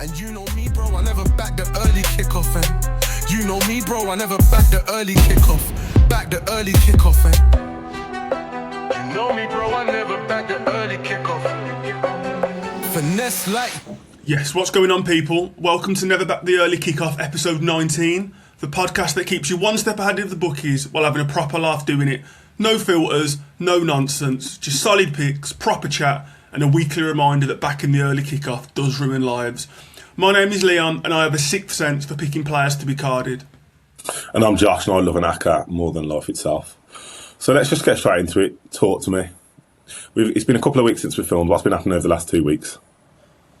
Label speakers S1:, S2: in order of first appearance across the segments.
S1: And you know me, bro, I never back the early kickoff. And you know me, bro, I never back the early kickoff. Back the early kickoff. And you know me, bro, I never back the early kickoff. Finesse like.
S2: Yes, what's going on, people? Welcome to Never Back the Early Kickoff, episode 19, the podcast that keeps you one step ahead of the bookies while having a proper laugh doing it. No filters, no nonsense, just solid picks, proper chat, and a weekly reminder that backing the early kickoff does ruin lives. My name is Leon, and I have a sixth sense for picking players to be carded.
S3: And I'm Josh, and I love an ACCA more than life itself. So let's just get straight into it. Talk to me. It's been a couple of weeks since we filmed. What's been happening over the last 2 weeks?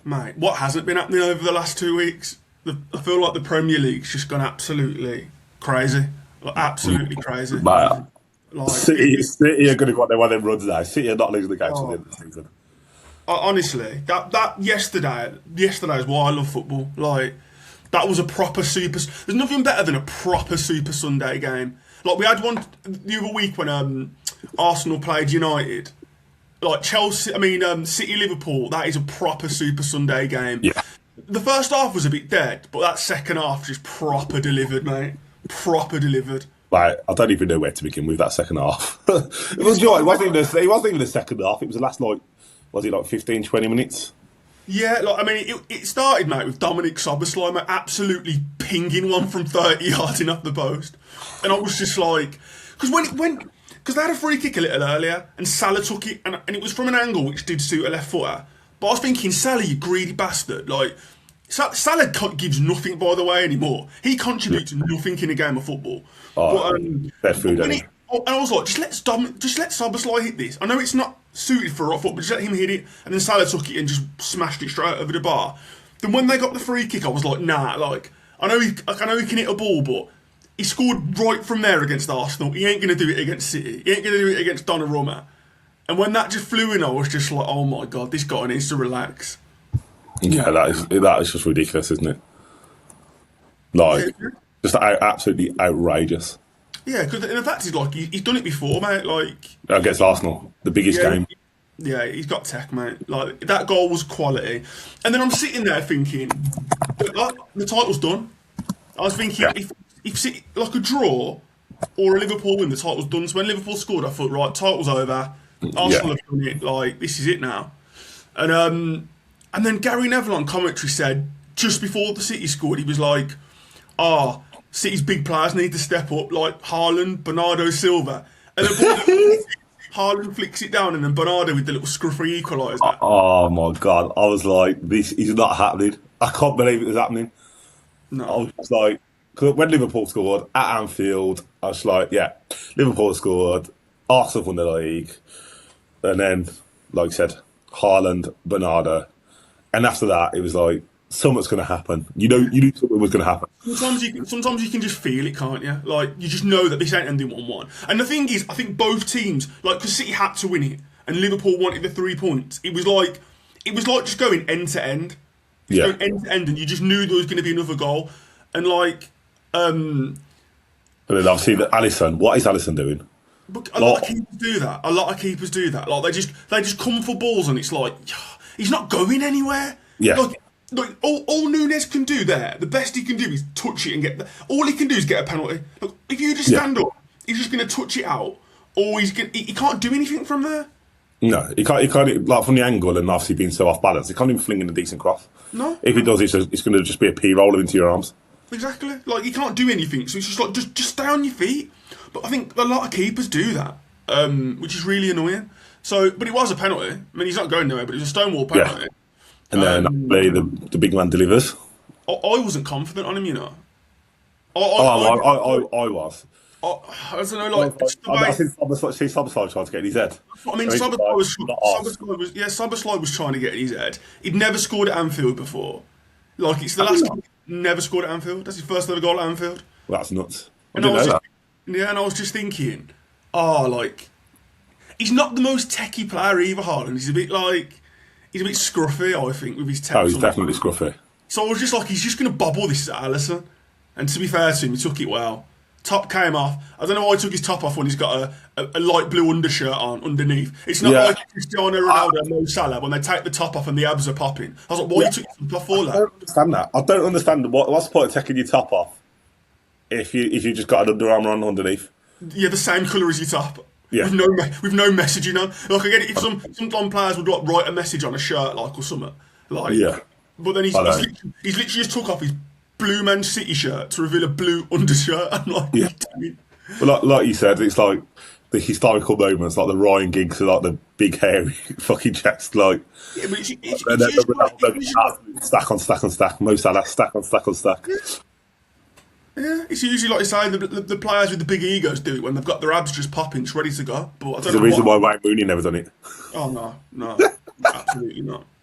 S2: Mate, what hasn't been happening over the last 2 weeks? I feel like the Premier League's just gone absolutely crazy. Like, absolutely crazy.
S3: Like, City are going to go on one of them runs now. City are not losing the game till the end of the season.
S2: Honestly, that yesterday is why I love football. Like, that was a proper super. There's nothing better than a proper Super Sunday game. Like, we had one the other week when Arsenal played United. Like City Liverpool. That is a proper Super Sunday game.
S3: Yeah.
S2: The first half was a bit dead, but that second half just proper delivered, mate. Proper delivered.
S3: Like, I don't even know where to begin with that second half. It wasn't even the second half. It was the last, was it 15, 20 minutes?
S2: Yeah, it started, mate, with Dominic Szoboszlai, mate, absolutely pinging one from 30 yards in off the post. And I was just like... Because they had a free kick a little earlier, and Salah took it, and it was from an angle which did suit a left footer. But I was thinking, Salah, you greedy bastard. Like, Salah gives nothing, by the way, anymore. He contributes nothing in a game of football.
S3: Bad food,
S2: and I was like, just let Szoboszlai hit this. I know it's not suited for football, but just let him hit it. And then Salah took it and just smashed it straight over the bar. Then when they got the free kick, I was like, nah. Like, I know he can hit a ball, but he scored right from there against Arsenal. He ain't going to do it against City. He ain't going to do it against Donnarumma. And when that just flew in, I was just like, oh my God, this guy needs to relax.
S3: Yeah, that is just ridiculous, isn't it? Like, just absolutely outrageous.
S2: Yeah, because the fact is, like, he's done it before, mate. Like,
S3: against Arsenal, the biggest game.
S2: Yeah, he's got tech, mate. Like, that goal was quality. And then I'm sitting there thinking, the title's done. I was thinking, if City, like a draw or a Liverpool win, the title's done. So when Liverpool scored, I thought, right, title's over. Arsenal have done it. Like, this is it now. And then Gary Neville on commentary said, just before the City scored, he was like, City's big players need to step up, like Haaland, Bernardo, Silva. And then Haaland flicks it down, and then Bernardo with the little scruffy equaliser.
S3: Oh my God. I was like, this is not happening. I can't believe it was happening.
S2: No.
S3: I was just like, because when Liverpool scored at Anfield, I was like, yeah, Liverpool scored, Arsenal won the league. And then, like I said, Haaland, Bernardo. And after that, it was like, something's going to happen. You knew something was going to happen.
S2: Sometimes you can just feel it, can't you? Like, you just know that this ain't ending 1-1. And the thing is, I think both teams, like, because City had to win it, and Liverpool wanted the 3 points, it was like just going end to end. Going end to end, and you just knew there was going to be another goal. And like,
S3: and then obviously Alisson. What is Alisson doing?
S2: A lot of keepers do that. Like, they just come for balls, and it's like, he's not going anywhere.
S3: Yeah.
S2: Like all Nunes can do there, the best he can do is touch it and get. All he can do is get a penalty. Look, if you just stand up, he's just going to touch it out, or he can't do anything from there.
S3: No, he can't. Like, from the angle, and obviously being so off balance, he can't even fling in a decent cross.
S2: No.
S3: If he does, it's going to just be a pea roller into your arms.
S2: Exactly. Like, he can't do anything, so it's just like just stay on your feet. But I think a lot of keepers do that, which is really annoying. So, but it was a penalty. I mean, he's not going nowhere, but it was a stonewall penalty.
S3: Yeah. And then the big man delivers.
S2: I wasn't confident on him, you know. I
S3: was.
S2: I don't know, like...
S3: I think Szoboszlai tried to get in his head.
S2: I mean, Szoboszlai was trying to get in his head. He'd never scored at Anfield before. Like, it's the last time he never scored at Anfield. That's his first ever goal at Anfield.
S3: Well, that's nuts.
S2: And I was just thinking, he's not the most techie player either, Haaland. He's a bit scruffy, I think, with his tech.
S3: Oh, he's definitely scruffy.
S2: So I was just like, he's just going to bobble this at Alisson. And to be fair to him, he took it well. top came off. I don't know why he took his top off when he's got a light blue undershirt on underneath. It's not like Cristiano Ronaldo and Mo Salah when they take the top off and the abs are popping. I was like, why you took your top off for that?
S3: I don't understand that. I don't understand what's the point of taking your top off if you just got an Under Armour on underneath.
S2: Yeah, the same colour as your top.
S3: Yeah.
S2: With no messaging on. Like, I get it, if some players would like, write a message on a shirt, like, or something. Like,
S3: yeah.
S2: But then he's literally just took off his blue Man City shirt to reveal a blue undershirt. I'm like,
S3: yeah. Well, like you said, it's like the historical moments, like the Ryan Giggs, like the big hairy fucking chest, like.
S2: Yeah, but it's
S3: and then stack on stack on stack. Mo Salah, stack on stack on stack.
S2: Yeah, it's usually like you say, the players with the big egos do it when they've got their abs just popping, just ready to go. But I don't know
S3: the reason why Wayne Rooney never done it.
S2: Oh no,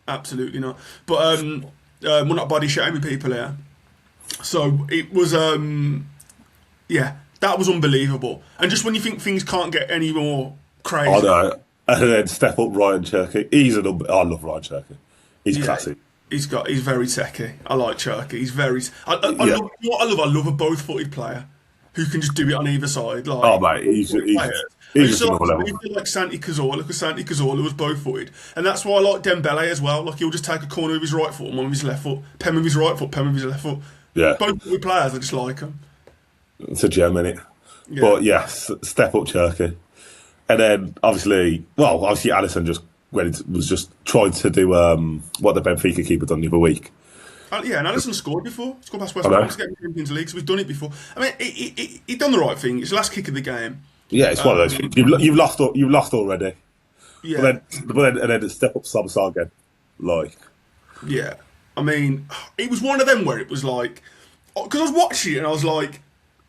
S2: absolutely not. But we're not body shaming people here. So it was, yeah, that was unbelievable. And just when you think things can't get any more crazy,
S3: I know. And then step up Ryan Cherky. I love Ryan Cherky. He's classic.
S2: He's very techy. I like Cherky. He's very. I love, you know what I love. I love a both-footed player who can just do it on either side. Like,
S3: oh mate, he's just another level.
S2: I feel like Santi Cazorla, because Santi Cazorla was both-footed, and that's why I like Dembele as well. Like, he'll just take a corner with his right foot and one with his left foot, pen with his right foot, pen with his left foot.
S3: Yeah,
S2: both-footed players. I just like them.
S3: It's a gem, innit? Yeah. But yes, step up Cherky, and then obviously Alisson was just trying to do what the Benfica keeper done the other week.
S2: Yeah, and Alisson scored before. He scored past West Ham to get in the Champions League, so we've done it before. I mean, he done the right thing. It's the last kick of the game.
S3: Yeah, it's one of those things. You've lost already.
S2: Yeah.
S3: But then step up Szoboszlai again. Like.
S2: Yeah. I mean, it was one of them where it was like... Because I was watching it and I was like,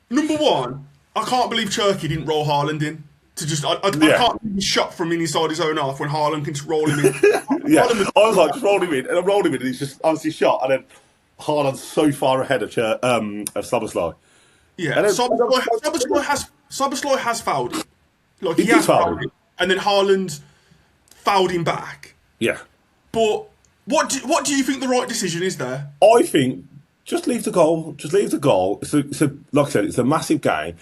S2: number one, I can't believe Cherky didn't roll Haaland in. To just, I can't be shot from inside his own half when Haaland can just roll him in.
S3: Yeah, I was like, just roll him in, and I rolled him in, and he's just obviously shot, and then Haaland's so far ahead of Szoboszlai.
S2: Yeah, and then Szoboszlai has fouled him. Like, he has fouled him. And then Haaland fouled him back.
S3: Yeah.
S2: But what do you think the right decision is there?
S3: I think just leave the goal. Just leave the goal. It's a like I said, it's a massive game.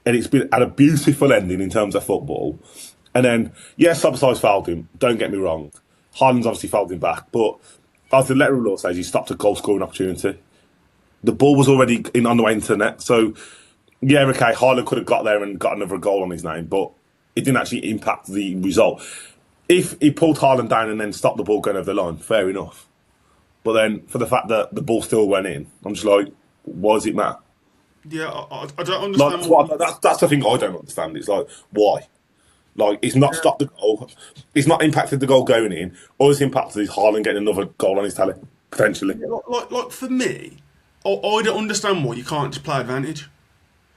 S3: And it's been at a beautiful ending in terms of football. And then, yes, Szoboszlai's fouled him. Don't get me wrong. Haaland's obviously fouled him back. But as the letter of law says, he stopped a goal-scoring opportunity. The ball was already on the way into the net. So, yeah, okay, Haaland could have got there and got another goal on his name. But it didn't actually impact the result. If he pulled Haaland down and then stopped the ball going over the line, fair enough. But then, for the fact that the ball still went in, I'm just like, why does it matter?
S2: Yeah, I don't understand.
S3: That's the thing I don't understand. It's like, why? Like, it's not stopped the goal. It's not impacted the goal going in. All it's impacted is Haaland getting another goal on his tally, potentially.
S2: Yeah, like for me, I don't understand why you can't just play advantage.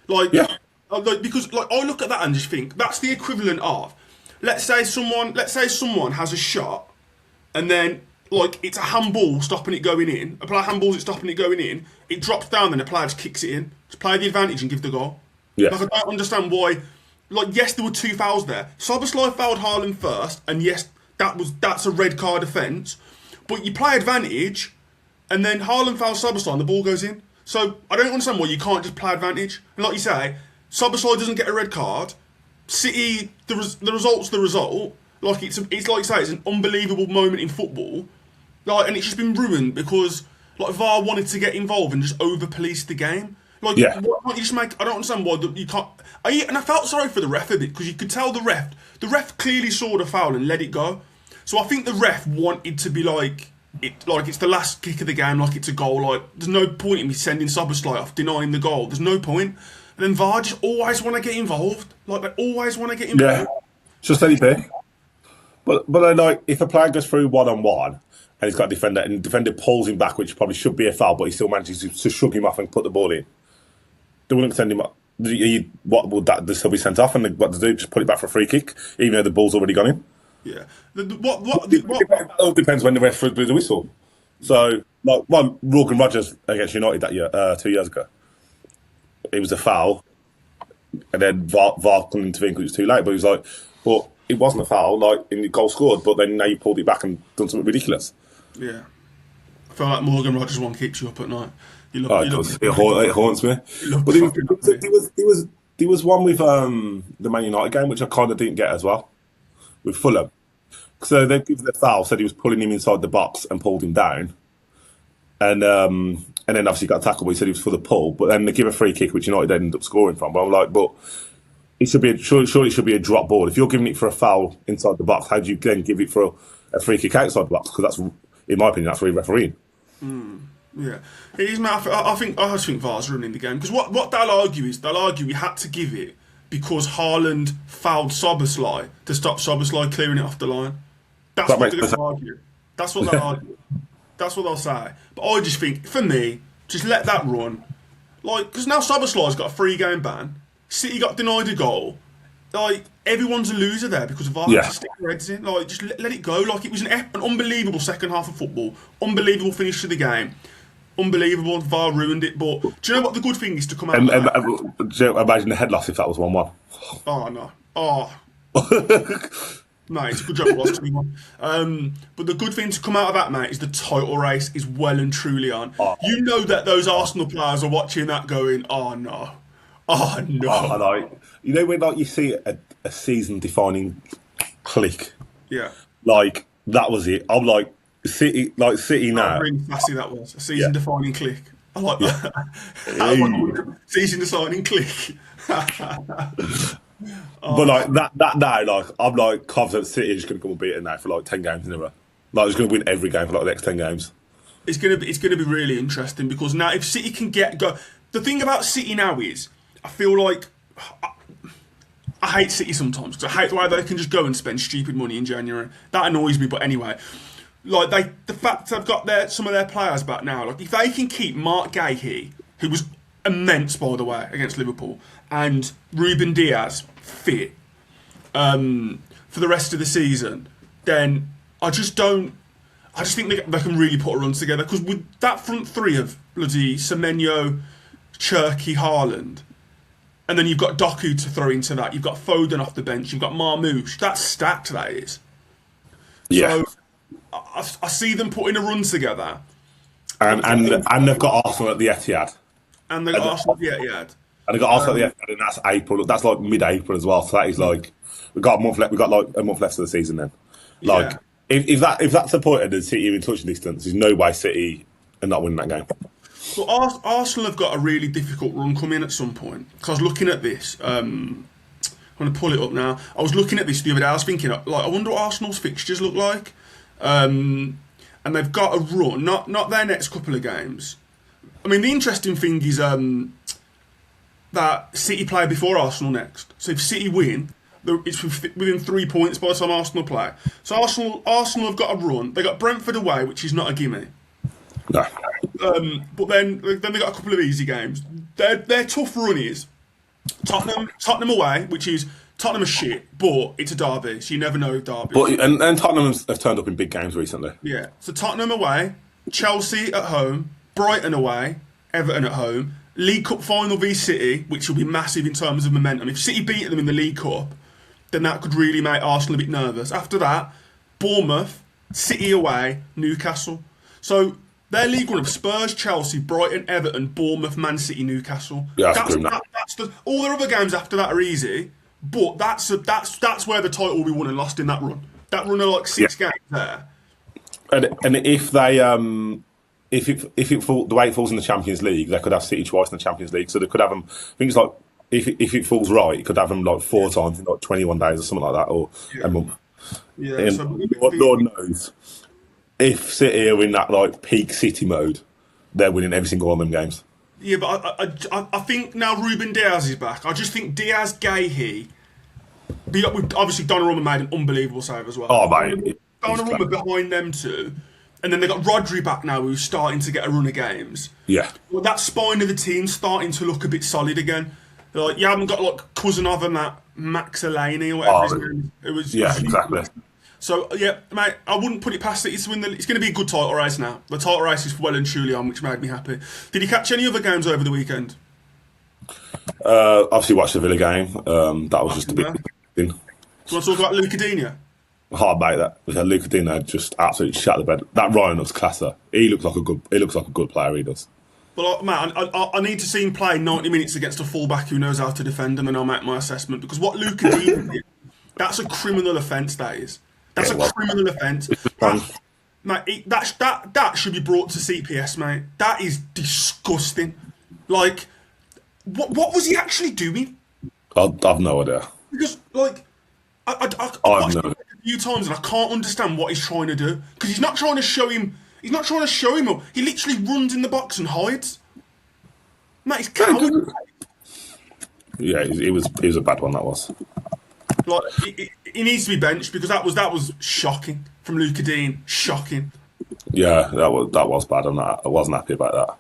S2: Like, because like I look at that and just think that's the equivalent of, let's say someone has a shot, and then like it's a handball stopping it going in. A player handballs it stopping it going in. It drops down, then a player just kicks it in. Just play the advantage and give the goal.
S3: Yeah.
S2: Like, I don't understand why. Like, yes, there were 2 fouls there. Szoboszlai fouled Haaland first, and yes, that's a red card offence. But you play advantage, and then Haaland fouls Szoboszlai and the ball goes in. So I don't understand why you can't just play advantage. And like you say, Szoboszlai doesn't get a red card. City, the result's the result. Like it's like you say, it's an unbelievable moment in football. Like, and it's just been ruined because like VAR wanted to get involved and just over-police the game. Like, why can't you just make... I don't understand why you can't... And I felt sorry for the ref a bit, because you could tell the ref clearly saw the foul and let it go. So I think the ref wanted to be like it's the last kick of the game, like it's a goal. Like, there's no point in me sending Szoboszlai off, denying the goal. There's no point. And then VAR just always want to get involved. Like, they always want to get involved.
S3: Yeah, just let it be. But then, like, if a player goes through one-on-one, and he's got a defender, and the defender pulls him back, which probably should be a foul, but he still manages to shrug him off and put the ball in. They wouldn't send him up. What would that still be sent off? And what to do? Just put it back for a free kick, even though the ball's already gone in.
S2: Yeah.
S3: It all depends when the ref blew the whistle. So, like, Morgan Rogers against United that year, 2 years ago, it was a foul, and then VAR couldn't intervene because it was too late. But he was like, "But it wasn't a foul. Like, and the goal scored, but then now you pulled it back and done something ridiculous."
S2: Yeah. feel like Morgan Rogers one keeps you up at night.
S3: It haunts me. But there was one with the Man United game, which I kind of didn't get as well, with Fulham. So they give the foul, said he was pulling him inside the box and pulled him down. And then obviously got tackled, but he said he was for the pull. But then they give a free kick, which United ended up scoring from. But I'm like, but it should be surely it should be a drop ball. If you're giving it for a foul inside the box, how do you then give it for a free kick outside the box? Because that's, in my opinion, that's really refereeing.
S2: Yeah, it is. I just think VAR's running the game because what they'll argue we had to give it because Haaland fouled Szoboszlai to stop Szoboszlai clearing it off the line. That's what they're going to argue. That's what they'll argue. That's what they'll say. But I just think, for me, just let that run. Like, because now Szoboszlai's got a 3-game ban. City got denied a goal. Like, everyone's a loser there because of VAR.
S3: Yeah.
S2: Just stick their heads in. Like, just let it go. Like, it was an unbelievable second half of football. Unbelievable finish to the game. Unbelievable. VAR ruined it. But do you know what the good thing is to come out of that?
S3: Do you imagine the head loss if that was 1-1?
S2: Oh, no. Oh. No, it's a good job it was 2-1. But the good thing to come out of that, mate, is the title race is well and truly on.
S3: Oh.
S2: You know that those Arsenal players are watching that going, oh, no. Oh, no.
S3: Oh, like, you know when you see a season-defining click?
S2: Yeah.
S3: Like, that was it. I'm like, City now.
S2: Really classy that was. A season-defining click. I like that.
S3: Hey.
S2: Season-defining click.
S3: But like that now, like I'm like confident City is going to come and beat it now for like 10 games in a row. Like, it's going to win every game for like the next 10 games.
S2: It's going to be really interesting because now if City can go, the thing about City now is I feel like I hate City sometimes because I hate the way they can just go and spend stupid money in January. That annoys me. But anyway, like the fact they've got some of their players back now. Like if they can keep Mark Gahey, who was immense by the way against Liverpool, and Ruben Diaz fit for the rest of the season, then I just think they can really put a run together because with that front three of bloody Semenyo, Cherky, Haaland, and then you've got Doku to throw into that, you've got Foden off the bench, you've got Marmoush, that's stacked, that is.
S3: Yeah.
S2: So I see them putting a run together.
S3: And they've got Arsenal at the Etihad.
S2: And they've got Arsenal at the Etihad.
S3: And they got Arsenal at the Etihad, and that's April. That's like mid-April as well. So that is like we've got a month left. We've got like a month left of the season then. Like if that's the point of the City in touching distance, there's no way City are not winning that game.
S2: Well, Arsenal have got a really difficult run coming at some point. Because I was looking at this. I'm going to pull it up now. I was looking at this the other day. I was thinking, like, I wonder what Arsenal's fixtures look like. And they've got a run, not their next couple of games. I mean, the interesting thing is that City play before Arsenal next. So if City win, it's within 3 points by the time Arsenal play. So Arsenal have got a run. They got Brentford away, which is not a gimme.
S3: No.
S2: But then they got a couple of easy games. Their tough run is Tottenham away, which is Tottenham are shit, but it's a derby, so you never know derby.
S3: But and Tottenham have turned up in big games recently.
S2: Yeah. So Tottenham away, Chelsea at home, Brighton away, Everton at home, League Cup final v City, which will be massive in terms of momentum. If City beat them in the League Cup, then that could really make Arsenal a bit nervous. After that, Bournemouth, City away, Newcastle. So their league run of Spurs, Chelsea, Brighton, Everton, Bournemouth, Man City, Newcastle.
S3: Yeah,
S2: all their other games after that are easy, but that's where the title will be won and lost in that run. That run of like 6 games there.
S3: And if they if it fall, the way it falls in the Champions League, they could have City twice in the Champions League. So they could have them. I think it's like if it falls right, it could have them like 4 times in like 21 days or something like that, or a month.
S2: Yeah.
S3: And
S2: So
S3: Lord knows if City are in that like peak City mode, they're winning every single one of them games.
S2: Yeah, but I think now Ruben Diaz is back. I just think Diaz, Gahey. Obviously, Donnarumma made an unbelievable save as well.
S3: Oh, mate.
S2: Donnarumma behind them two. And then they got Rodri back now, who's starting to get a run of games.
S3: Yeah.
S2: Well, that spine of the team's starting to look a bit solid again. Like, you haven't got like Cousinov and that Max Alani or whatever his name is.
S3: Exactly.
S2: So, yeah, mate, I wouldn't put it past City to win it's going to be a good title race now. The title race is well and truly on, which made me happy. Did you catch any other games over the weekend?
S3: Obviously watched the Villa game. That was just a bit thing.
S2: Do you want to talk about Lucadinha?
S3: hard mate. That Luca Dino just absolutely shut the bed. That Ryan looks classer. He looks like a good player. He does.
S2: But man, I need to see him play 90 minutes against a fullback who knows how to defend, and then I'll make my assessment. Because what Luca Dino did, that's a criminal offence. That is. That's a criminal offence. Mate, that should be brought to CPS, mate. That is disgusting. Like, what was he actually doing?
S3: I've no idea.
S2: Because, like, I've watched it a few times and I can't understand what he's trying to do. Because he's not trying to show him. He's not trying to show him up. He literally runs in the box and hides. Mate, he's coward.
S3: Yeah, it was a bad one. That was.
S2: Like, he needs to be benched because that was shocking from Luca Dean. Shocking.
S3: Yeah, that was bad. I wasn't happy about that.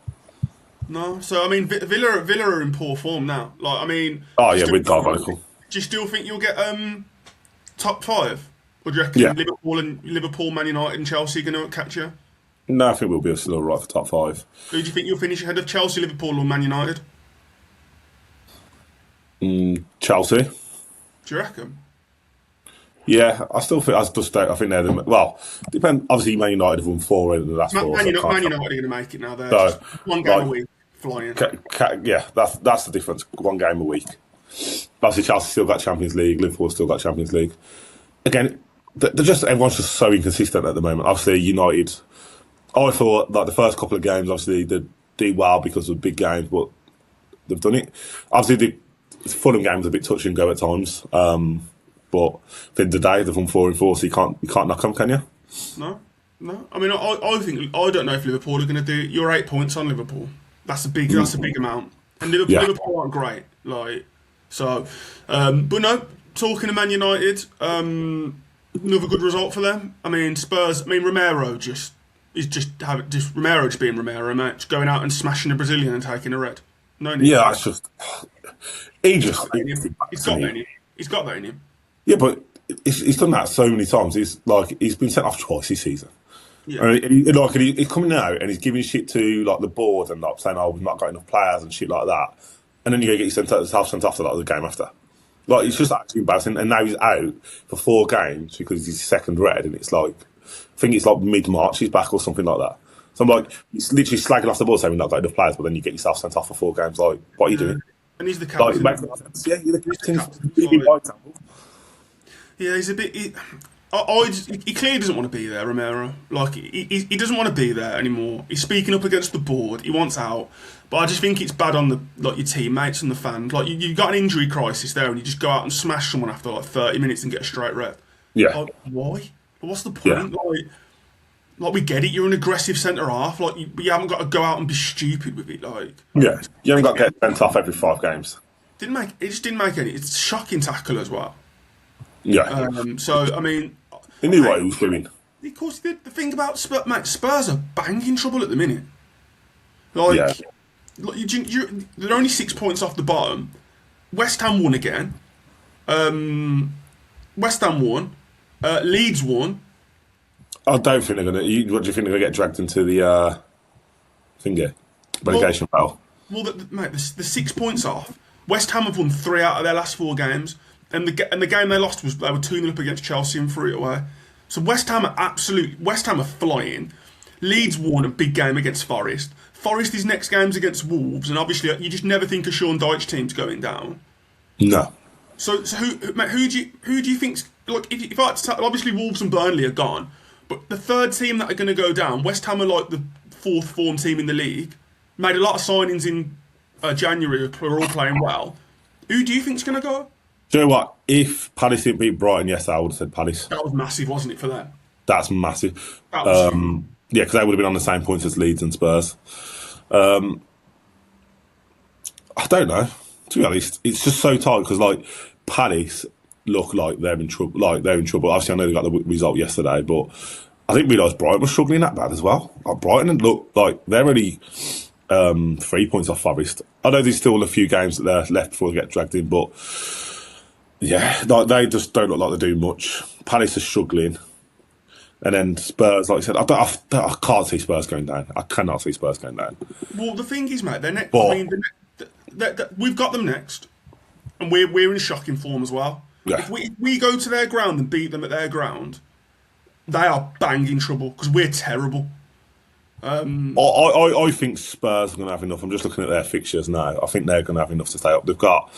S2: No, so I mean, Villa are in poor form now. Like, I mean,
S3: with Diabolical.
S2: Do you still think you'll get top 5, or do you reckon Liverpool, Man United, and Chelsea are going to catch you?
S3: No, I think we'll be still right for top 5.
S2: Who do you think you'll finish ahead of Chelsea, Liverpool, or Man United?
S3: Chelsea.
S2: Do you reckon?
S3: Yeah, I think they're the depend. Obviously, Man United have won 4 in the last 4.
S2: Man United are going to make it now. They're just one game a week flying.
S3: That's the difference. 1 game a week. Obviously, Chelsea still got Champions League. Liverpool still got Champions League. Again, everyone's just so inconsistent at the moment. Obviously, United. I thought like the first couple of games, obviously they did well because of big games, but they've done it. Obviously, the Fulham game was a bit touch and go at times. But at the end of the day, they've won 4 in 4, so you can't knock them, can you?
S2: No. I mean, I don't know if Liverpool are going to do it. You're 8 points on Liverpool. That's a big amount. And Liverpool aren't great, like so. But no, talking to Man United, another good result for them. I mean, Spurs. I mean, Romero just Romero just being Romero, mate. Just going out and smashing a Brazilian and taking a red. No need.
S3: Yeah, it's just he's
S2: got that in him.
S3: Yeah, but he's done that so many times. He's been sent off twice this season.
S2: Yeah.
S3: And he's coming out and he's giving shit to like the board and like saying, "Oh, we've not got enough players" and shit like that. And then you get sent off to like the game after. Like, it's just actually embarrassing. And now he's out for 4 games because he's his second red, and it's like I think it's like mid-March he's back or something like that. So I'm like, he's literally slagging off the board saying we've not got enough players, but then you get yourself sent off for 4 games. Like, what are you doing?
S2: And he's the captain.
S3: You're the captain.
S2: Yeah, he's a bit. He clearly doesn't want to be there, Romero. Like, he doesn't want to be there anymore. He's speaking up against the board. He wants out. But I just think it's bad on your teammates and the fans. Like, you've got an injury crisis there, and you just go out and smash someone after like 30 minutes and get a straight red.
S3: Yeah.
S2: Like, why? What's the point? Yeah. Like, we get it. You're an aggressive centre half. Like, you haven't got to go out and be stupid with it. Like,
S3: yeah, you haven't got to get sent off every 5 games.
S2: It just didn't make any. It's a shocking tackle as well.
S3: Yeah.
S2: So I mean,
S3: he knew what he was doing.
S2: Of course he did. The thing about Spurs are banging trouble at the minute. Like, they're only 6 points off the bottom. West Ham won again. West Ham won. Leeds won.
S3: I don't think they're gonna. What do you think they're gonna get dragged into the relegation battle?
S2: Well, mate, the 6 points off. West Ham have won 3 out of their last 4 games, and the game they lost was they were 2-0 up against Chelsea and 3 away. So West Ham are flying. Leeds won a big game against Forest. Forest's next game's against Wolves, and obviously you just never think a Sean Dyche team's going down.
S3: No.
S2: So who do you think's like? If I had to tell, obviously Wolves and Burnley are gone, but the third team that are going to go down, West Ham are like the 4th form team in the league. Made a lot of signings in January, who are all playing well. Who do you think's going to go?
S3: Do you know what? If Palace didn't beat Brighton yesterday, I would have said Palace.
S2: That was massive, wasn't it, for them?
S3: That's massive.
S2: That was
S3: yeah, because they would have been on the same points as Leeds and Spurs. I don't know. To be honest, it's just so tight because like Palace look like they're in trouble. Obviously, I know they got the result yesterday, but I didn't realise Brighton was struggling that bad as well. Like, Brighton look like they're only 3 points off Forest. I know there's still a few games that they're left before they get dragged in, but yeah, like, they just don't look like they're doing much. Palace are struggling. And then Spurs, like I said, I can't see Spurs going down. I cannot see Spurs going down.
S2: Well, the thing is, mate, they're next. I mean, we've got them next, and we're in shocking form as well.
S3: Yeah.
S2: If we go to their ground and beat them at their ground, they are bang in trouble because we're terrible.
S3: I think Spurs are going to have enough. I'm just looking at their fixtures now. I think they're going to have enough to stay up. They've got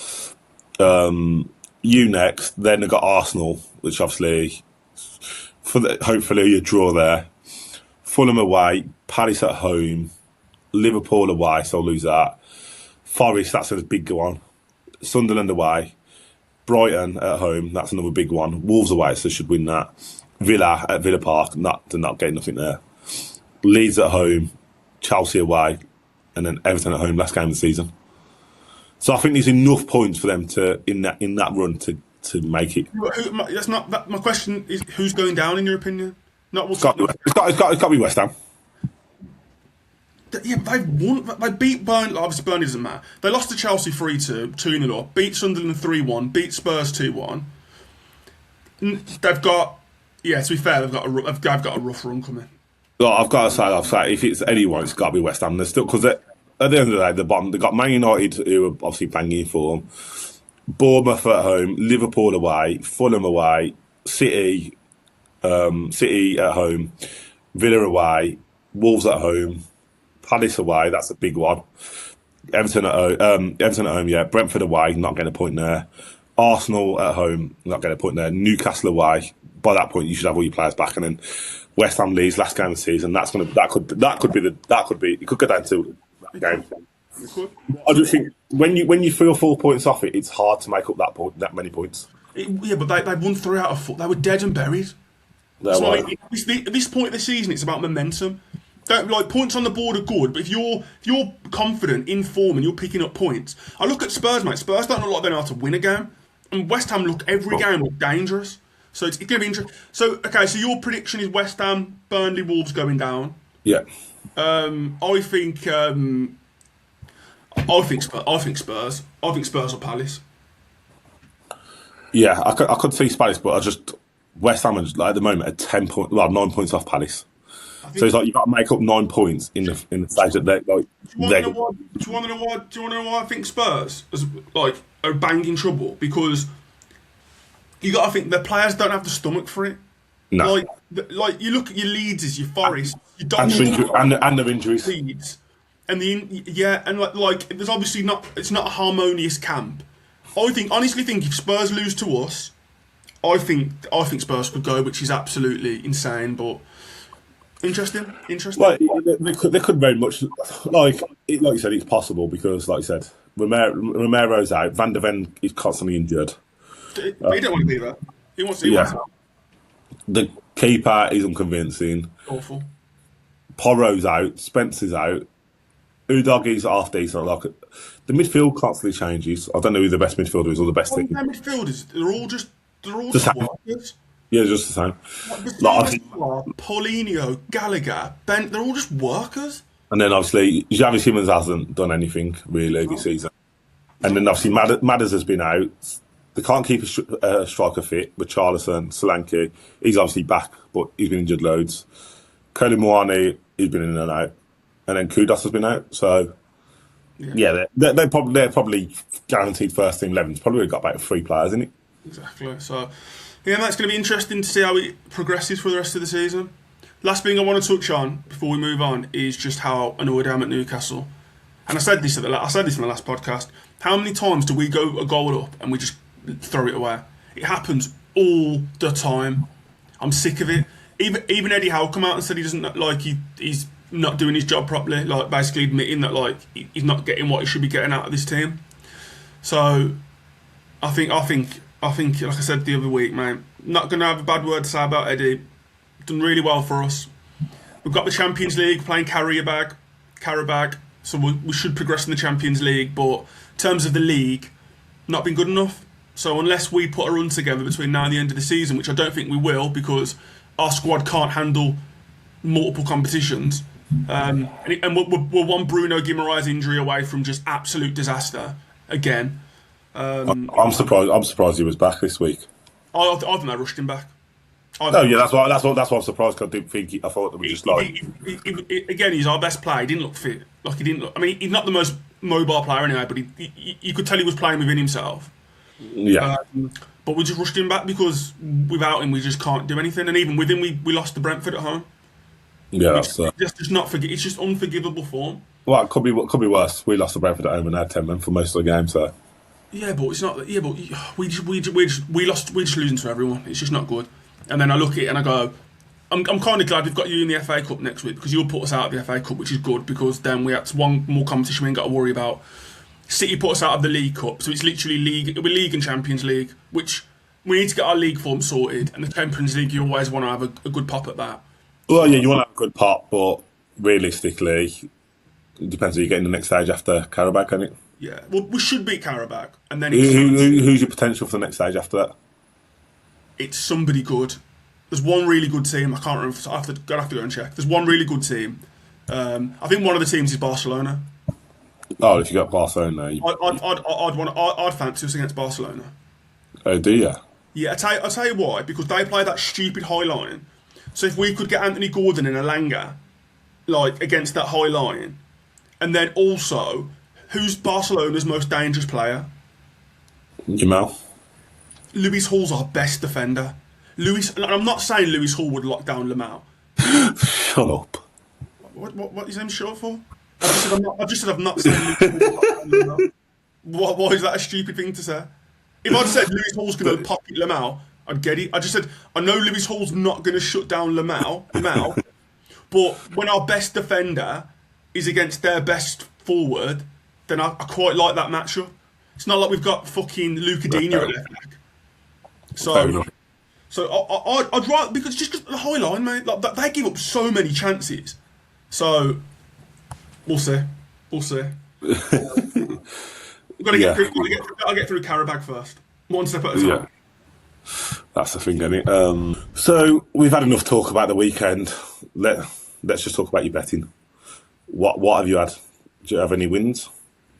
S3: you next, then they've got Arsenal, which obviously, hopefully a draw there. Fulham away, Palace at home, Liverpool away, so I'll lose that. Forest, that's a big one. Sunderland away, Brighton at home, that's another big one. Wolves away, so should win that. Villa at Villa Park, they're not getting nothing there. Leeds at home, Chelsea away, and then Everton at home, last game of the season. So I think there's enough points for them to in that run to make it.
S2: That's not that, my question is who's going down in your opinion? Not what's
S3: It's got to be West Ham.
S2: Yeah, they've won. They beat Burnley. Obviously, Burnley doesn't matter. They lost to Chelsea 3-2, 2-0 up. Beat Sunderland 3-1. Beat Spurs 2-1. They've got. Yeah, to be fair, they've got a rough run coming.
S3: Well, I've got to say, if it's anyone, it's got to be West Ham. They're still because at the end of the day, the bottom. They've got Man United, who are obviously banging form. Bournemouth at home, Liverpool away, Fulham away, City at home, Villa away, Wolves at home, Palace away. That's a big one. Everton at home, yeah. Brentford away, not getting a point there. Arsenal at home, not getting a point there. Newcastle away. By that point, you should have all your players back, and then West Ham Leeds last game of the season. That could be. It could go down to that game. I just think when you feel 4 points off it, it's hard to make up that many points.
S2: Yeah, but they won 3 out of 4. They were dead and buried. So at this point of the season, it's about momentum. Points on the board are good, but if you're confident, in form, and you're picking up points, I look at Spurs, mate. Spurs don't look like they know how to win a game, and West Ham every game look dangerous. So it's going to be interesting. So so your prediction is West Ham, Burnley, Wolves going down.
S3: Yeah.
S2: I think Spurs. I think Spurs or Palace.
S3: Yeah, I could see Palace, but West Ham is at the moment at 9 points off Palace. So it's like you've got to make up 9 points in the stage that they're like.
S2: Do you want to know why I think Spurs are banging trouble? Because you got to think the players don't have the stomach for it.
S3: No.
S2: You look at your Leeds, your Forest, your
S3: and their injuries.
S2: Leeds, and there's obviously it's not a harmonious camp. I honestly think if Spurs lose to us, I think Spurs could go, which is absolutely insane, but interesting.
S3: Well, they could very much like you said, it's possible because, like you said, Romero's out, Van der Ven is constantly injured.
S2: He don't want to be there. He wants to.
S3: Yeah. The keeper is unconvincing.
S2: Awful.
S3: Porro's out. Spencer's out. Udoggy's half decent. The midfield constantly changes. I don't know who the best midfielder is or the best team.
S2: Their midfielders, they're all just workers.
S3: Yeah, just the same.
S2: Paulinho, Gallagher, Ben, they're all just workers.
S3: And then obviously Xavi Simons hasn't done anything really this season. And then obviously Madders has been out. They can't keep a striker fit with Alisson, Solanke. He's obviously back, but he's been injured loads. Koli Muani, he's been in and out. And then Kudos has been out. So, yeah they're probably guaranteed first team 11. It's probably got about 3 players, isn't it?
S2: Exactly. So, yeah, that's going to be interesting to see how it progresses for the rest of the season. Last thing I want to touch on before we move on is just how annoyed I am at Newcastle. And I said this in the last podcast. How many times do we go a goal up and we just throw it away? It happens all the time. I'm sick of it. Even Eddie Howe come out and said he doesn't he's not doing his job properly, basically admitting that he's not getting what he should be getting out of this team. So I think like I said the other week, mate, not going to have a bad word to say about Eddie. Done really well for us. We've got the Champions League, playing Carabag, so we should progress in the Champions League, but in terms of the league, not been good enough. So unless we put a run together between now and the end of the season, which I don't think we will because our squad can't handle multiple competitions, and we're one Bruno Guimaraes injury away from just absolute disaster again.
S3: I'm surprised he was back this week.
S2: I think they rushed him back.
S3: That's why I'm surprised. Because I didn't think I thought that we just
S2: again, he's our best player. He didn't look fit. He didn't look. I mean, he's not the most mobile player anyway, but you could tell he was playing within himself.
S3: Yeah.
S2: But But we just rushed him back because without him we just can't do anything. And even with him, we lost to Brentford at home.
S3: Yeah, that's
S2: Just not forget. It's just unforgivable form.
S3: well, it could be worse. We lost to Brentford at home and had 10 men for most of the game, so.
S2: Yeah, but it's not. Yeah, but we lost. We're just losing to everyone. It's just not good. And then I look at it and I go, I'm kind of glad we've got you in the FA Cup next week because you'll put us out of the FA Cup, which is good because then we have one more competition we ain't got to worry about. City put us out of the League Cup, so it's literally league. It'll be League and Champions League, which we need to get our league form sorted. And the Champions League, you always want to have a good pop at that.
S3: Well, yeah, you want to have a good pop, but realistically, it depends who you get in the next stage after Carabao, can it?
S2: Yeah, well, we should beat Carabao, and then
S3: who's your potential for the next stage after that?
S2: it's somebody good. There's one really good team. I can't remember. I have to go and check. There's one really good team. I think one of the teams is Barcelona.
S3: Oh, if you got Barcelona,
S2: I'd fancy us against Barcelona.
S3: Oh, do you?
S2: Yeah, I'll tell you why. Because they play that stupid high line. So if we could get Anthony Gordon and Elanga, like against that high line, and then also, who's Barcelona's most dangerous player?
S3: Jamal.
S2: Lewis Hall's our best defender. I'm not saying Lewis Hall would lock down Lamau.
S3: Shut up.
S2: What is his name short for? I just said I've not seen Lewis Hall lock down Lamau. Why is that a stupid thing to say? If I'd said Lewis Hall's going to pocket Lamau, I'd get it. I just said, I know Lewis Hall's not going to shut down Lamau, but when our best defender is against their best forward, then I quite like that matchup. It's not like we've got fucking Luca Dina at left back. So I'd rather, because the high line, mate, like they give up so many chances. So we'll see. We've got to get through Carabao first. One step at a time.
S3: Yeah. That's the thing, isn't it? So we've had enough talk about the weekend. Let's just talk about your betting. What have you had? Do you have any wins?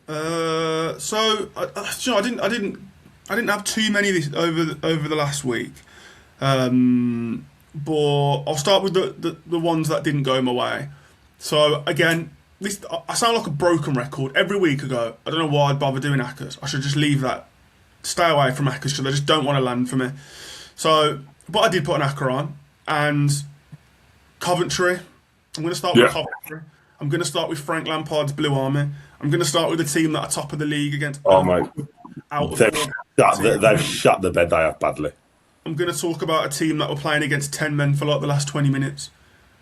S2: So I didn't have too many over the last week. But I'll start with the ones that didn't go my way. So again, I sound like a broken record. Every week I go, I don't know why I'd bother doing Hackers. I should just leave that. Stay away from Hackers because they just don't want to land for me. So, but I did put an Hacker on. And Coventry. I'm going to start with Coventry. I'm going to start with Frank Lampard's Blue Army. I'm going to start with the team that are top of the league against...
S3: They've shut the bed they have badly.
S2: I'm going to talk about a team that were playing against 10 men for like the last 20 minutes.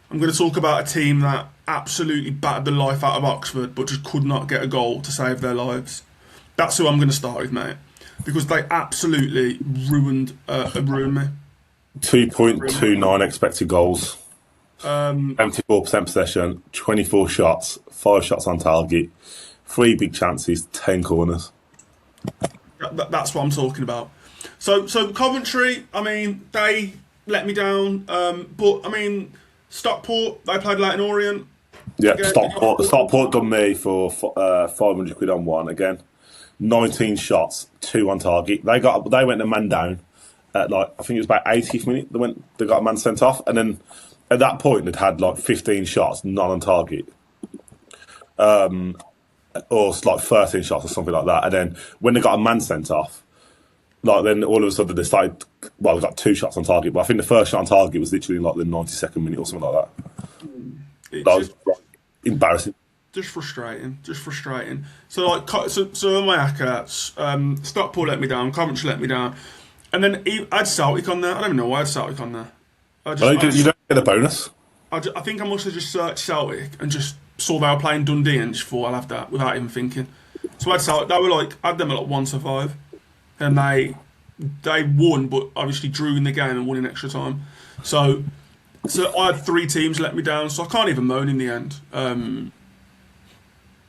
S2: I'm going to talk about a team that absolutely battered the life out of Oxford but just could not get a goal to save their lives. That's who I'm going to start with, mate. Because they absolutely ruined me.
S3: 2.29 expected goals. 74% possession, 24 shots, 5 shots on target, 3 big chances, 10 corners.
S2: That's what I'm talking about. So Coventry, I mean, they let me down. But I mean, Stockport, they played Leyton Orient.
S3: Yeah, again, Stockport done me for 500 quid on one again. 19 shots, 2 on target. They went a man down at I think it was about 80th minute. They got a man sent off, and then at that point they'd had 15 shots, none on target. Or 13 shots or something like that. And then when they got a man sent off, then all of a sudden they started. Well, we got 2 shots on target, but I think the first shot on target was literally the 92nd minute or something like that. That was embarrassing. Just frustrating.
S2: So my Hacker, Stockport let me down, Coventry let me down, and then I had Celtic on there. I don't even know why I had Celtic on there.
S3: You don't get a bonus.
S2: I think I must have just searched Celtic and just saw they were playing Dundee and just thought I'll have that without even thinking. So I had Celtic. They were I had them at 1-5, and they won, but obviously drew in the game and won in extra time. So I had 3 teams let me down, so I can't even moan in the end.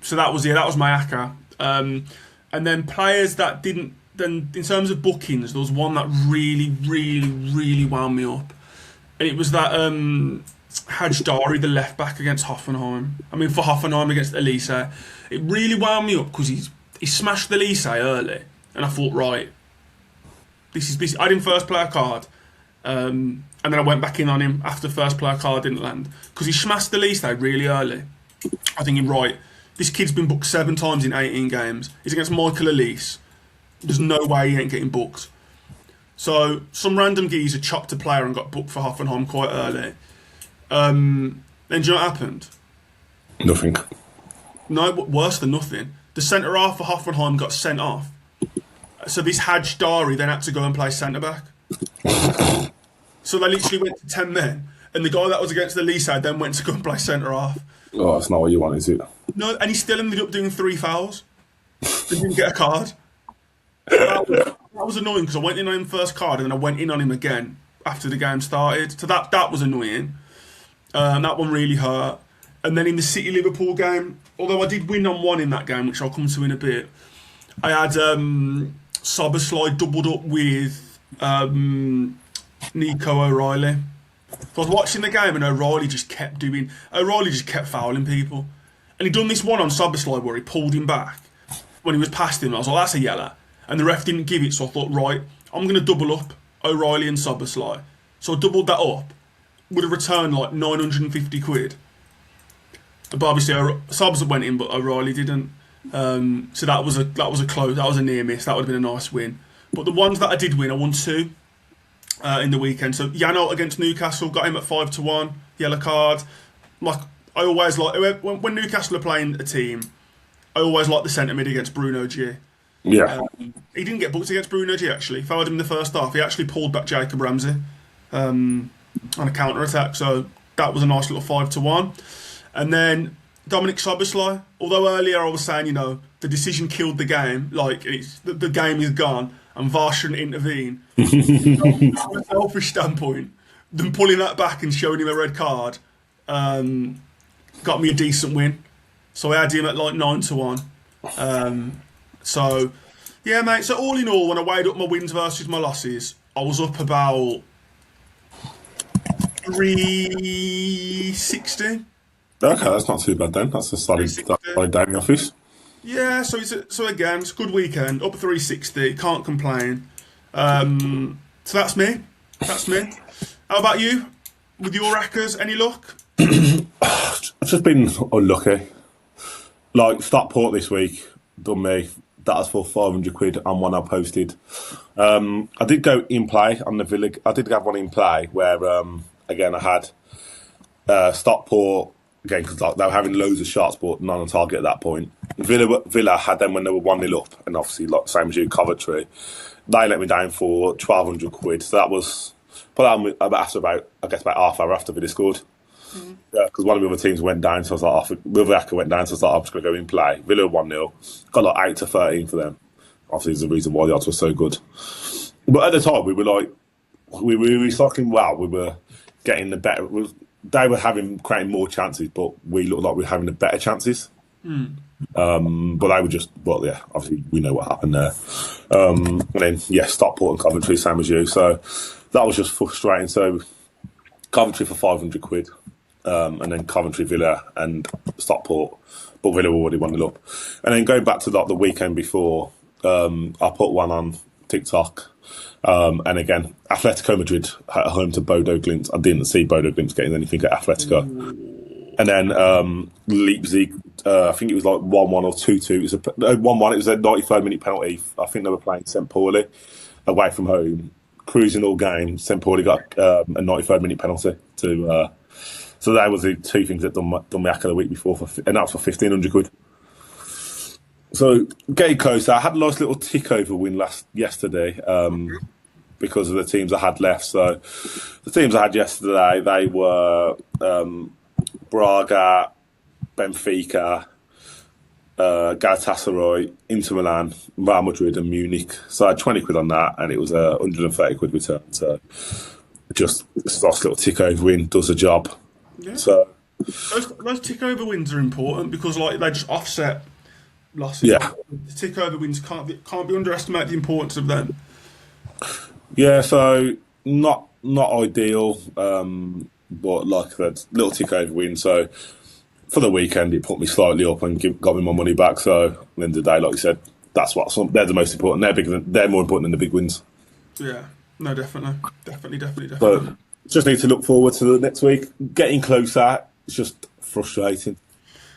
S2: So that was my Hacker. And then players that didn't. Then in terms of bookings, there was one that really, really, really wound me up, and it was that Hajdari, the left back against Hoffenheim. I mean, for Hoffenheim against Elise, it really wound me up because he smashed Elise early, and I thought, right, this is. I didn't first player card, and then I went back in on him after first player card didn't land because he smashed Elise really early. I think you're right. This kid's been booked 7 times in 18 games. He's against Michael Elise. There's no way he ain't getting booked. So some random geezer chopped a player and got booked for Hoffenheim quite early. Then do you know what happened?
S3: Nothing.
S2: No, worse than nothing. The centre half for Hoffenheim got sent off. So this Haj Dari then had to go and play centre back. So they literally went to 10 men, and the guy that was against the Lee side then went to go and play centre half.
S3: Oh, that's not what you want, is it?
S2: No, and he still ended up doing 3 fouls. He didn't get a card. That was annoying because I went in on him first card and then I went in on him again after the game started. So that was annoying. That one really hurt. And then in the City Liverpool game, although I did win on one in that game, which I'll come to in a bit, I had Szoboszlai doubled up with Nico O'Reilly. So I was watching the game and O'Reilly just kept fouling people. And he'd done this one on Szoboszlai where he pulled him back when he was past him. I was like, that's a yellow. And the ref didn't give it, so I thought, right, I'm going to double up O'Reilly and Szoboszlai. So I doubled that up. Would have returned like 950 quid. But obviously, Sobs went in, but O'Reilly didn't. So that was a close. That was a near miss. That would have been a nice win. But the ones that I did win, I won 2 in the weekend. So Yano against Newcastle, got him at 5-1, yellow card. Like I always like when Newcastle are playing a team, I always like the centre mid against Bruno G.
S3: Yeah.
S2: He didn't get booked against Bruno G actually. Fouled him in the first half. He actually pulled back Jacob Ramsey on a counter attack. So that was a nice little 5-1. And then Dominic Szoboszlai, although earlier I was saying, the decision killed the game, like the game is gone and VAR shouldn't intervene. From a selfish standpoint, them pulling that back and showing him a red card got me a decent win. So I had him at like 9-1. So, yeah, mate. So all in all, when I weighed up my wins versus my losses, I was up about 360.
S3: Okay, that's not too bad then. That's a solid day in the office.
S2: Yeah, so again, it's a good weekend. Up 360, can't complain. So that's me. How about you? With your rackers, any luck?
S3: I've just been unlucky. Like Stockport this week, done me. That was for 500 quid on one I posted. I did go in play on the Villa. I did have one in play where, again, I had Stockport. Again, because like, they were having loads of shots, but none on target at that point. Villa had them when they were 1-0 up, and obviously, like same as you, Coventry. They let me down for 1,200 quid. So that was, but after about half hour after Villa scored. Yeah, because one of the other teams went down, so I was like, Wilveracca went down, so I was like, I'm just going to go in play. Villa 1-0, got like 8-13 for them. Obviously, there's a reason why the odds were so good. But at the time, we were recycling well. We were getting the better. They were creating more chances, but we looked like we were having the better chances. But they were just, well, yeah, obviously we know what happened there. And then, yeah, Stockport and Coventry, same as you. So that was just frustrating. So Coventry for 500 quid, and then Coventry, Villa and Stockport. But Villa already 1-0 up. And then going back to like the weekend before, I put one on TikTok. And again, Atletico Madrid at home to Bodo Glimt. I didn't see Bodo Glimt getting anything at Atletico. And then Leipzig, I think it was like 1-1 or 2-2. It was 1-1. It was a 93rd minute penalty. I think they were playing St. Pauli away from home, cruising all game. St. Pauli got a 93rd minute penalty to. So that was the 2 things that done me the week before, and that was for 1,500 quid. So getting closer, I had a nice little tick over win yesterday because of the teams I had left. So the teams I had yesterday, they were Braga, Benfica, Galatasaray, Inter Milan, Real Madrid and Munich. So I had 20 quid on that and it was a 130 quid return. So just this nice little tick over win does the job.
S2: Yeah.
S3: So
S2: those tick over wins are important because like they just offset losses.
S3: Yeah.
S2: The tick over wins can't be underestimated the importance of them.
S3: Yeah, so not ideal, but like that little tick over win. So for the weekend, it put me slightly up and got me my money back. So at the end of the day, like you said, they're the most important. They're more important than the big wins.
S2: Yeah, no, definitely.
S3: But just need to look forward to the next week. Getting closer, it's just frustrating.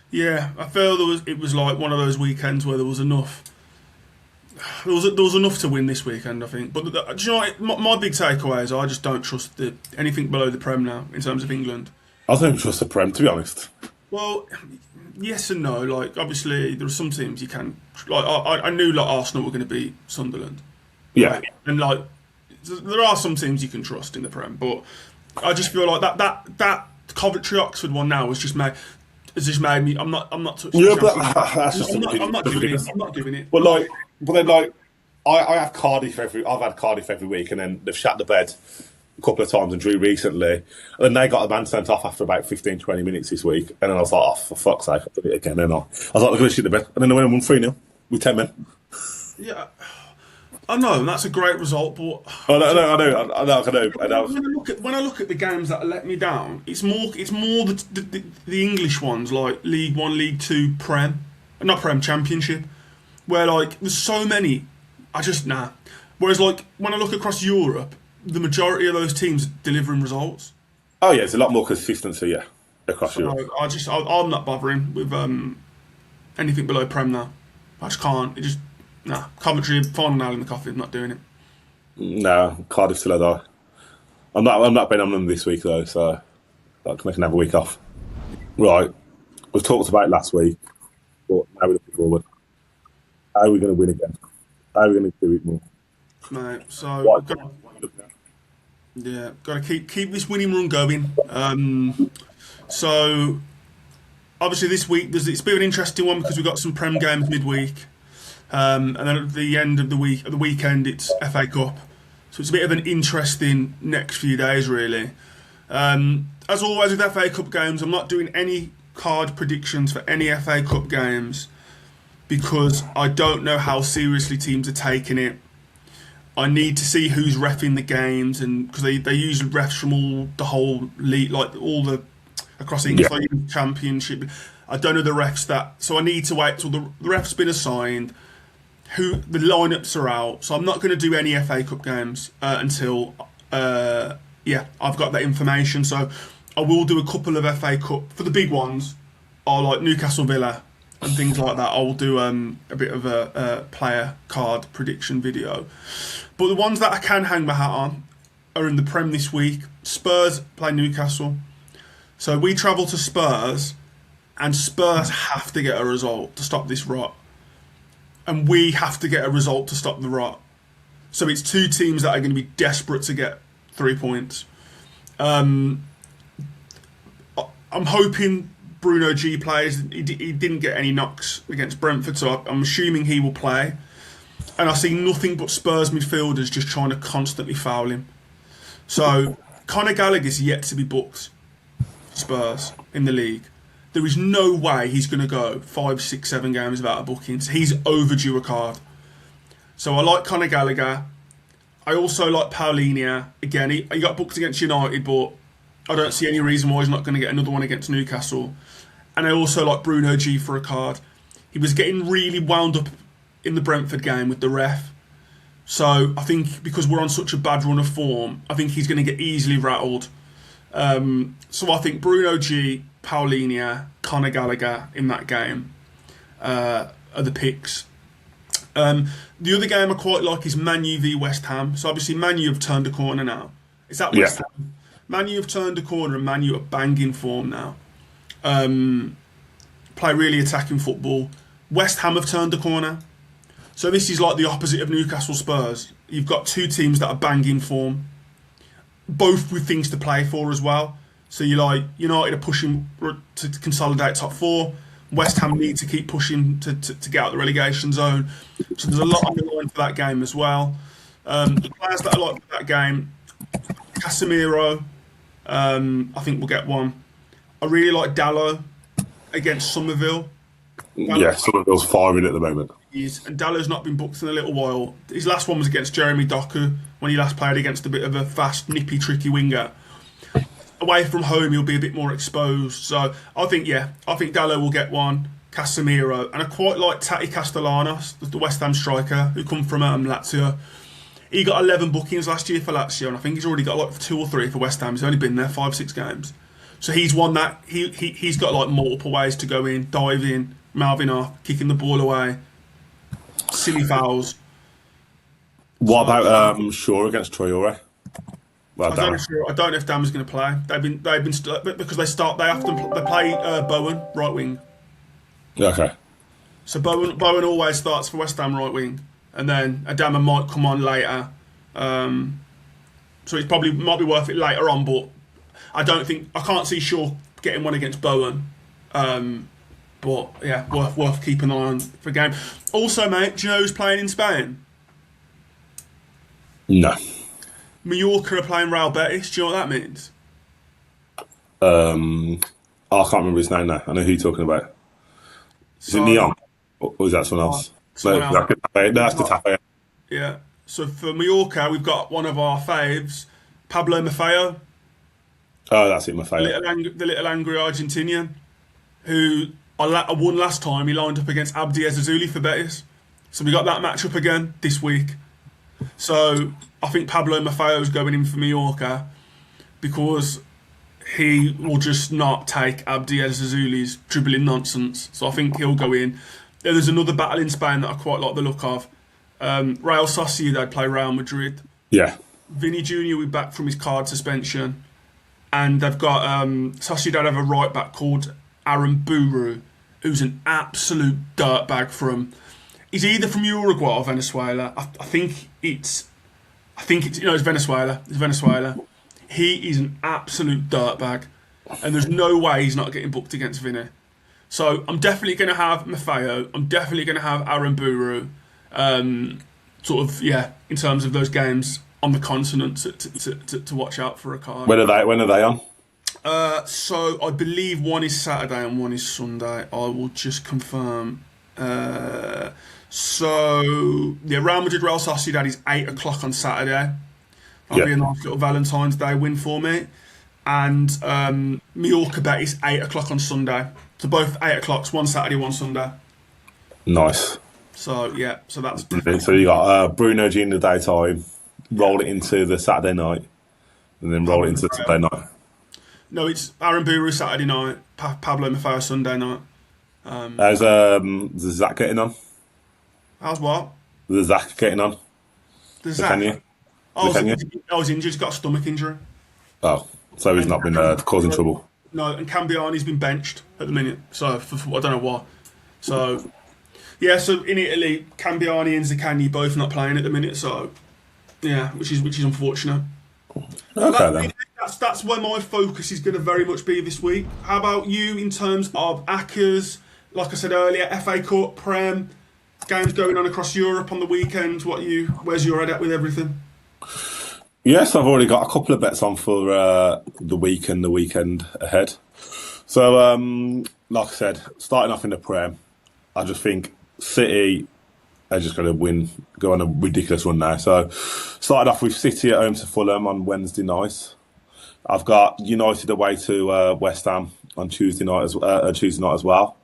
S2: Yeah, I feel it was like one of those weekends where there was enough there was enough to win this weekend, I think. But do you know what? My big takeaway is I just don't trust anything below the Prem now in terms of England.
S3: I don't trust the Prem, to be honest.
S2: Well, yes and no. Like, obviously, there are some teams you can. Like, I knew like Arsenal were going to beat Sunderland.
S3: Yeah.
S2: Right? And like, there are some teams you can trust in the Prem, but I just feel like that Coventry Oxford one now has just made me. I'm not touching.
S3: Yeah,
S2: the
S3: but
S2: championship.
S3: that's just
S2: I'm not doing it. I'm not doing it.
S3: But then I have Cardiff I've had Cardiff every week, and then they've shat the bed a couple of times and drew recently. And then they got a man sent off after about 15-20 minutes this week. And then I was like, oh, for fuck's sake, I did it again. And I was like, they're going to shit the bed. And then they went and won 3-0 with 10 men.
S2: Yeah. I know, and that's a great result, but
S3: I know.
S2: When I look at the games that let me down, it's more the English ones, like League One, League Two, Championship, where like there's so many, I just nah. Whereas like when I look across Europe, the majority of those teams are delivering results.
S3: Oh yeah, it's a lot more consistency, yeah, across Europe.
S2: I'm not bothering with anything below Prem now. I just can't. It just. Nah, Coventry, final nail in the coffin, not doing it.
S3: No, Cardiff still die. I'm not betting on them this week though, so they can have a week off. Right, we've talked about it last week, but now we're looking forward. How are we going to win again? How are we going to do it more?
S2: Mate, so got to keep this winning run going. So obviously this week it's been an interesting one because we've got some Prem games midweek. And then at the end of the weekend, it's FA Cup. So it's a bit of an interesting next few days, really. As always with FA Cup games, I'm not doing any card predictions for any FA Cup games because I don't know how seriously teams are taking it. I need to see who's reffing the games, and because they use refs from the whole league, like all the across English Championship. I don't know the refs so I need to wait till the ref's been assigned. Who the lineups are out, so I'm not going to do any FA Cup games until I've got that information. So I will do a couple of FA Cup for the big ones, or like Newcastle Villa and things like that. I will do a bit of a player card prediction video. But the ones that I can hang my hat on are in the Prem this week. Spurs play Newcastle, so we travel to Spurs, and Spurs have to get a result to stop this rot. And we have to get a result to stop the rot. So it's two teams that are going to be desperate to get 3 points. I'm hoping Bruno G plays. He didn't get any knocks against Brentford, so I'm assuming he will play. And I see nothing but Spurs midfielders just trying to constantly foul him. So Conor Gallagher's yet to be booked for Spurs in the league. There is no way he's going to go 5, 6, 7 games without a booking. He's overdue a card. So I like Conor Gallagher. I also like Paulinho. Again, he got booked against United, but I don't see any reason why he's not going to get another one against Newcastle. And I also like Bruno G for a card. He was getting really wound up in the Brentford game with the ref. So I think because we're on such a bad run of form, I think he's going to get easily rattled. So I think Bruno G, Paulinho, Conor Gallagher in that game are the picks. The other game I quite like is Man U v West Ham. So obviously Man U have turned a corner now. It's at West Ham. Man U have turned a corner and Man U are banging form now. Play really attacking football. West Ham have turned a corner. So this is like the opposite of Newcastle Spurs. You've got two teams that are banging form, both with things to play for as well. So you're like United are pushing to consolidate top 4. West Ham need to keep pushing to get out the relegation zone. So there's a lot on the line for that game as well. The players that I like for that game, Casemiro, I think we'll get one. I really like Dalot against Somerville.
S3: Somerville's firing at the moment.
S2: And Dallow's not been booked in a little while. His last one was against Jeremy Doku when he last played against a bit of a fast, nippy, tricky winger. Away from home, he'll be a bit more exposed. So I think Dalot will get one. Casemiro, and I quite like Tati Castellanos, the West Ham striker who come from Lazio. He got 11 bookings last year for Lazio, and I think he's already got like 2 or 3 for West Ham. He's only been there 5, 6 games. So he's one that he's got like multiple ways to go in, dive in, mouthing off, kicking the ball away, silly fouls.
S3: What about Shaw against Traore? Well,
S2: I don't know if Dam's going to play. Because they play Bowen right wing.
S3: Okay.
S2: So Bowen always starts for West Ham right wing, and then Adama might come on later. So it probably might be worth it later on, but I can't see Shaw getting one against Bowen. But yeah, worth keeping an eye on for a game. Also, mate, do you know who's playing in Spain?
S3: No.
S2: Mallorca are playing Real Betis. Do you know what that means?
S3: I can't remember his name now. I know who you're talking about. Is it Neon? Or is that someone else? That's the Tafe.
S2: Yeah. So for Mallorca, we've got one of our faves, Pablo Maffeo.
S3: Oh, that's it, Maffeo.
S2: The little angry Argentinian who I won last time. He lined up against Abdi Ezazuli for Betis. So we got that matchup again this week. So I think Pablo Maffeo is going in for Mallorca because he will just not take Abdi Ezazuli's dribbling nonsense. So I think he'll go in. Then there's another battle in Spain that I quite like the look of. Real Sociedad play Real Madrid.
S3: Yeah.
S2: Vinny Jr. will be back from his card suspension. And they've got Sociedad have a right back called Aaron Buru, who's an absolute dirtbag from... He's either from Uruguay or Venezuela. I think it's Venezuela. It's Venezuela. He is an absolute dirtbag, and there's no way he's not getting booked against Vinny. So I'm definitely going to have Maffeo. I'm definitely going to have Aaron Buru. In terms of those games on the continent to watch out for a card.
S3: When are they on?
S2: So I believe one is Saturday and one is Sunday. I will just confirm. Real Madrid Real Sociedad is 8 o'clock on Saturday. That'll be a nice little Valentine's Day win for me. And Mallorca Betis 8 o'clock on Sunday. So both 8 o'clocks, one Saturday, one Sunday.
S3: Nice.
S2: So that's...
S3: So you got Bruno during the daytime, roll it into the Saturday night, and then roll it into the Sunday night.
S2: No, it's Aaron Buru Saturday night, Pablo Maffeo Sunday night.
S3: How's Zach getting on?
S2: How's what?
S3: The Zach getting on?
S2: The Zach? I was injured. He's got a stomach injury.
S3: Oh, so he's not been causing trouble.
S2: No, and Cambiani's been benched at the minute. So for I don't know why. So yeah, so in Italy, Cambiani and Zaccagni both not playing at the minute. So yeah, which is unfortunate.
S3: Okay, then.
S2: That's where my focus is going to very much be this week. How about you in terms of ACCAs? Like I said earlier, FA Cup, Prem, games going on across Europe on the weekends. Where's your head at with everything?
S3: Yes, I've already got a couple of bets on for the week and the weekend ahead. So, like I said, starting off in the Prem, I just think City are just going to win, go on a ridiculous run now. So, started off with City at home to Fulham on Wednesday night. I've got United away to West Ham on Tuesday night as well.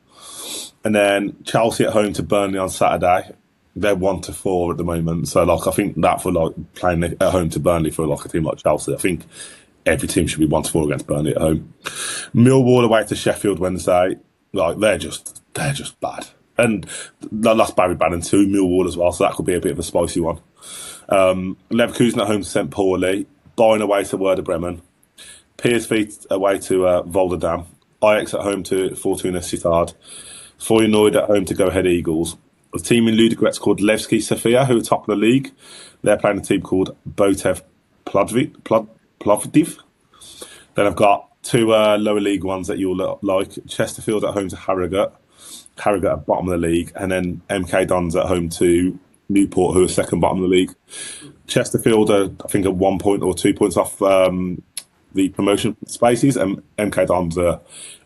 S3: And then Chelsea at home to Burnley on Saturday. They're 1-4 at the moment. So, I think that for, playing at home to Burnley for, a team like Chelsea, I think every team should be 1-4 against Burnley at home. Millwall away to Sheffield Wednesday. They're just bad. And that's Barry Bannon too, Millwall as well. So that could be a bit of a spicy one. Leverkusen at home to St. Pauli. Bayern away to Werder Bremen. PSV away to Volendam. Ajax at home to Fortuna Sittard. Feyenoord at home to Go Ahead Eagles. A team in Ludogorets called Levski Sofia, who are top of the league. They're playing a team called Botev Plovdiv. Then I've got two lower league ones that you'll like. Chesterfield at home to Harrogate. Harrogate at bottom of the league. And then MK Dons at home to Newport, who are second bottom of the league. Chesterfield are, I think, at 1 point or 2 points off the promotion spaces, and MK Dons are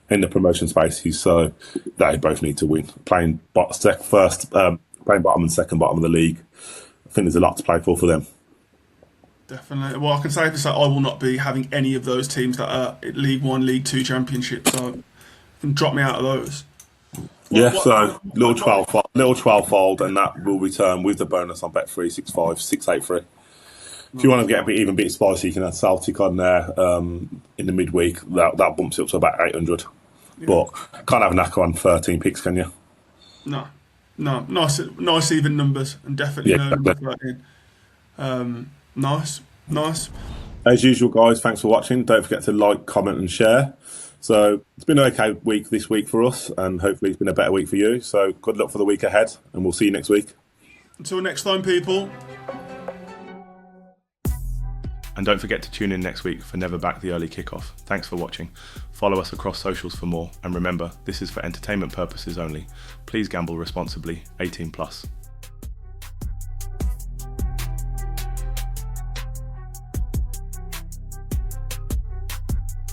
S3: in the promotion spaces, so they both need to win. Playing bottom and second bottom of the league, I think there's a lot to play for them.
S2: Definitely. Well, I can safely say I will not be having any of those teams that are at League 1, League 2 championships, so you can drop me out of those.
S3: Little 12 fold, and that will return with the bonus on Bet365 683. If you want to get a bit even bit spicy, you can add Celtic on there in the midweek. That bumps it up to about 800. Yeah. But can't have a knacker on 13 picks, can you?
S2: No. Nice even numbers, and definitely no number 13. Nice.
S3: As usual, guys, thanks for watching. Don't forget to like, comment, and share. So it's been an okay week this week for us, and hopefully it's been a better week for you. So good luck for the week ahead, and we'll see you next week.
S2: Until next time, people.
S4: And don't forget to tune in next week for Never Back the Early Kickoff. Thanks for watching. Follow us across socials for more. And remember, this is for entertainment purposes only. Please gamble responsibly. 18+.